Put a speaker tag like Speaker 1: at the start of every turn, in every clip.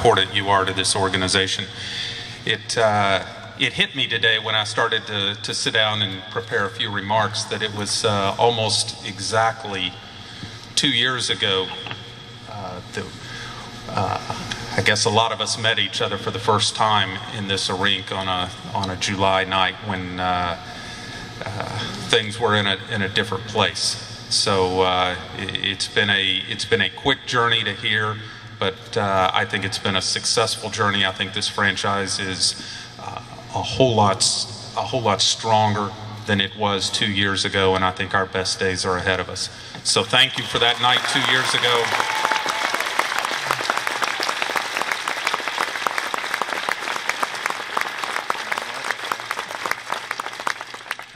Speaker 1: important you are to this organization. It hit me today when I started to sit down and prepare a few remarks that it was almost exactly 2 years ago I guess a lot of us met each other for the first time in this rink on a July night when things were in a different place. So it's been a quick journey to here, but I think it's been a successful journey. I think this franchise is a whole lot stronger than it was 2 years ago, and I think our best days are ahead of us. So thank you for that night 2 years ago.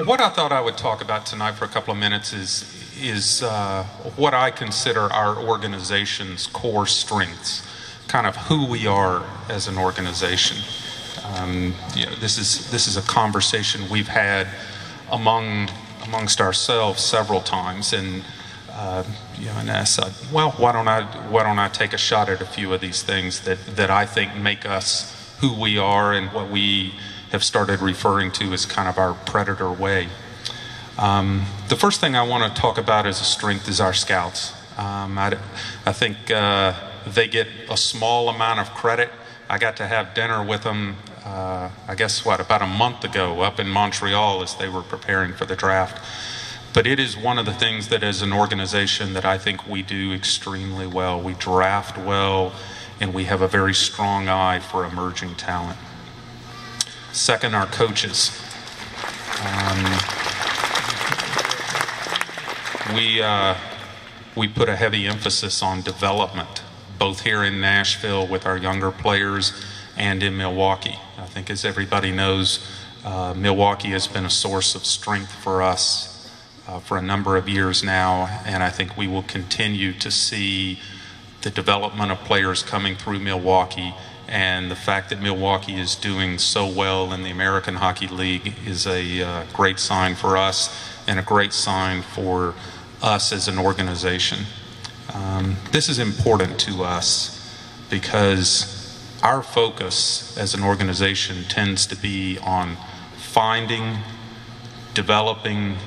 Speaker 1: What I thought I would talk about tonight for a couple of minutes is what I consider our organization's core strengths, kind of who we are as an organization. This is a conversation we've had amongst ourselves several times, and and I said, well, why don't I take a shot at a few of these things that I think make us who we are and what we have started referring to as kind of our Predator way. The first thing I want to talk about as a strength is our scouts. I think they get a small amount of credit. I got to have dinner with them, I guess, about a month ago up in Montreal as they were preparing for the draft. But it is one of the things that as an organization that I think we do extremely well. We draft well, and we have a very strong eye for emerging talent. Second, our coaches. We put a heavy emphasis on development, both here in Nashville with our younger players and in Milwaukee. I think, as everybody knows, Milwaukee has been a source of strength for us for a number of years now, and I think we will continue to see the development of players coming through Milwaukee. And the fact that Milwaukee is doing so well in the American Hockey League is a great sign for us and a great sign for us as an organization. This is important to us because our focus as an organization tends to be on finding, developing,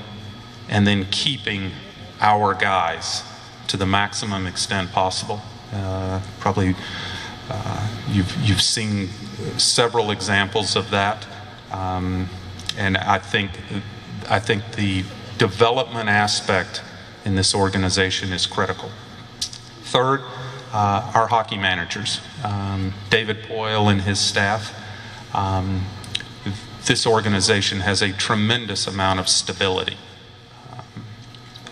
Speaker 1: and then keeping our guys to the maximum extent possible. You've seen several examples of that, and I think the development aspect in this organization is critical. Third, our hockey managers, David Poile and his staff. This organization has a tremendous amount of stability,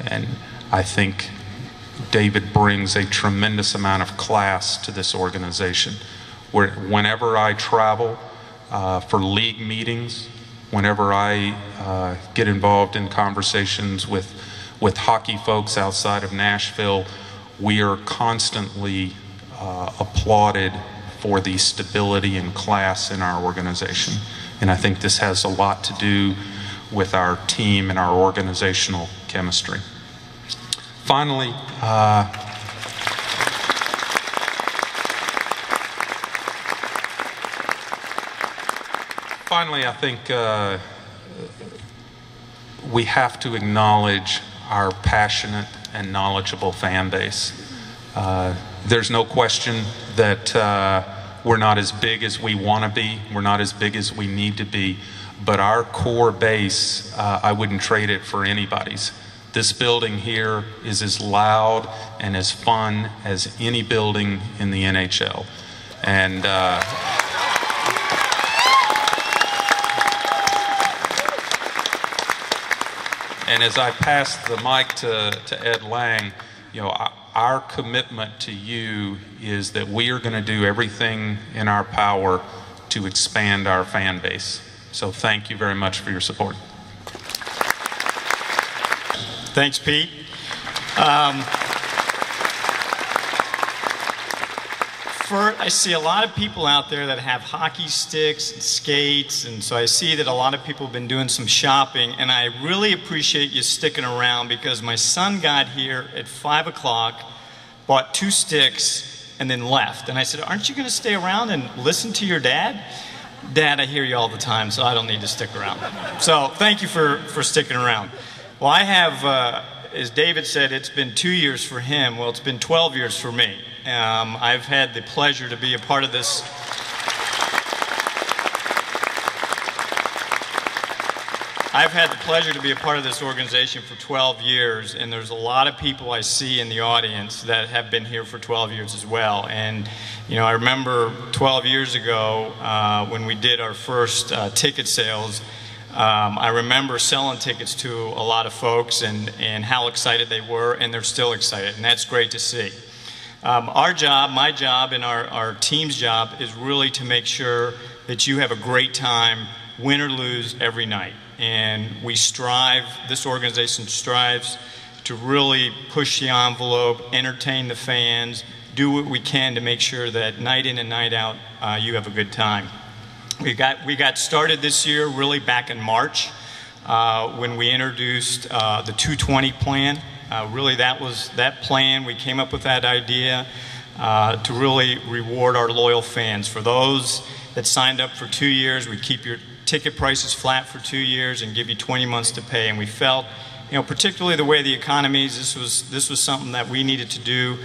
Speaker 1: and I think David brings a tremendous amount of class to this organization. Whenever I travel for league meetings, whenever I get involved in conversations with hockey folks outside of Nashville, we are constantly applauded for the stability and class in our organization. And I think this has a lot to do with our team and our organizational chemistry. Finally, I think we have to acknowledge our passionate and knowledgeable fan base. There's no question that we're not as big as we want to be. We're not as big as we need to be. But our core base, I wouldn't trade it for anybody's. This building here is as loud and as fun as any building in the NHL. And as I pass the mic to Ed Lang, our commitment to you is that we are going to do everything in our power to expand our fan base. So thank you very much for your support.
Speaker 2: Thanks, Pete. I see a lot of people out there that have hockey sticks and skates, and so I see that a lot of people have been doing some shopping, and I really appreciate you sticking around because my son got here at 5 o'clock, bought 2 sticks, and then left. And I said, aren't you going to stay around and listen to your dad? Dad, I hear you all the time, so I don't need to stick around. So thank you for sticking around. Well, I have, as David said, it's been 2 years for him. Well, it's been 12 years for me. I've had the pleasure to be a part of this. I've had the pleasure to be a part of this organization for 12 years, and there's a lot of people I see in the audience that have been here for 12 years as well. And you know, I remember 12 years ago when we did our first ticket sales, I remember selling tickets to a lot of folks and how excited they were, and they're still excited, and that's great to see. Our job, my job, and our team's job is really to make sure that you have a great time, win or lose, every night. And we strive, this organization strives to really push the envelope, entertain the fans, do what we can to make sure that night in and night out you have a good time. We got started this year really back in March when we introduced the 220 plan. Really that plan, we came up with that idea to really reward our loyal fans. For those that signed up for 2 years, we keep your ticket prices flat for 2 years and give you 20 months to pay. And we felt, you know, particularly the way the economy is, this was something that we needed to do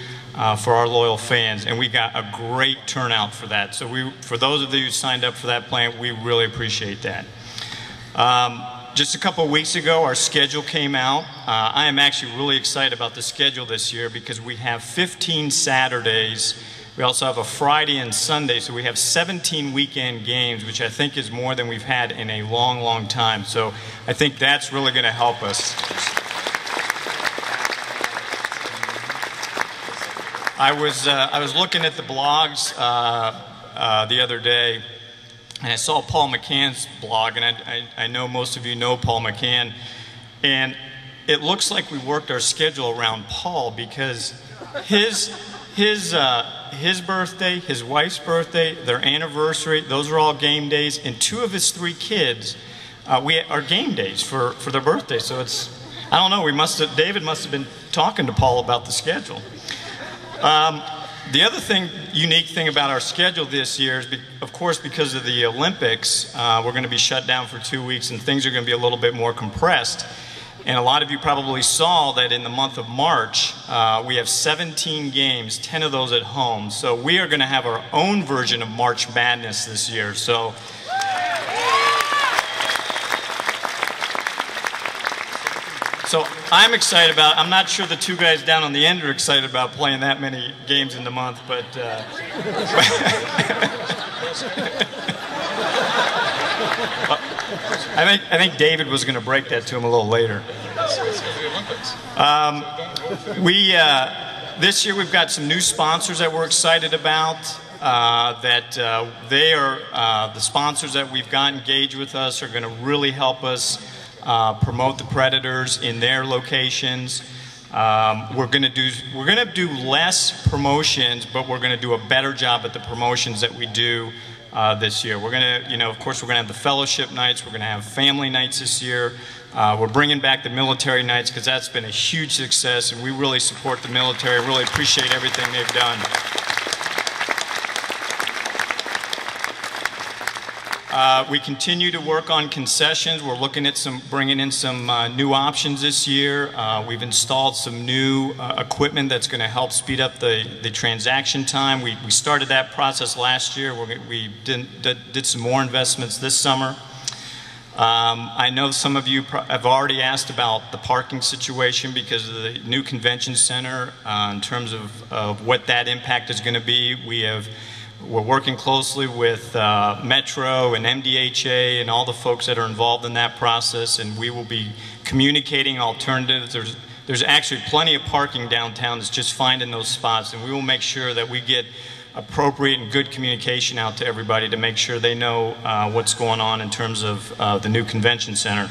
Speaker 2: for our loyal fans, and we got a great turnout for that. So for those of you who signed up for that plan, we really appreciate that. Just a couple of weeks ago, our schedule came out. I am actually really excited about the schedule this year because we have 15 Saturdays. We also have a Friday and Sunday, so we have 17 weekend games, which I think is more than we've had in a long, long time. So I think that's really going to help us. I was looking at the blogs the other day, and I saw Paul McCann's blog, and I know most of you know Paul McCann, and it looks like we worked our schedule around Paul because his birthday, his wife's birthday, their anniversary, those are all game days, and 2 of his 3 kids are game days for their birthday. So it's, I don't know, David must have been talking to Paul about the schedule. The other unique thing about our schedule this year is, of course, because of the Olympics, we're going to be shut down for 2 weeks and things are going to be a little bit more compressed. And a lot of you probably saw that in the month of March, we have 17 games, 10 of those at home. So we are going to have our own version of March Madness this year. So I'm excited about it. I'm not sure the 2 guys down on the end are excited about playing that many games in the month, but I think David was going to break that to him a little later. This year we've got some new sponsors that we're excited about. They are the sponsors that we've got engaged with us are going to really help us promote the Predators in their locations. We're going to do less promotions, but we're going to do a better job at the promotions that we do this year. We're going to, you know, of course, we're going to have the fellowship nights. We're going to have family nights this year. We're bringing back the military nights because that's been a huge success, and we really support the military. Really appreciate everything they've done. We continue to work on concessions. We're looking at bringing in some new options this year. We've installed some new equipment that's going to help speed up the transaction time. We started that process last year. We did some more investments this summer. I know some of you have already asked about the parking situation because of the new convention center in terms of what that impact is going to be. We're working closely with Metro and MDHA and all the folks that are involved in that process, and we will be communicating alternatives. There's actually plenty of parking downtown. It's just finding those spots, and we will make sure that we get appropriate and good communication out to everybody to make sure they know what's going on in terms of the new convention center.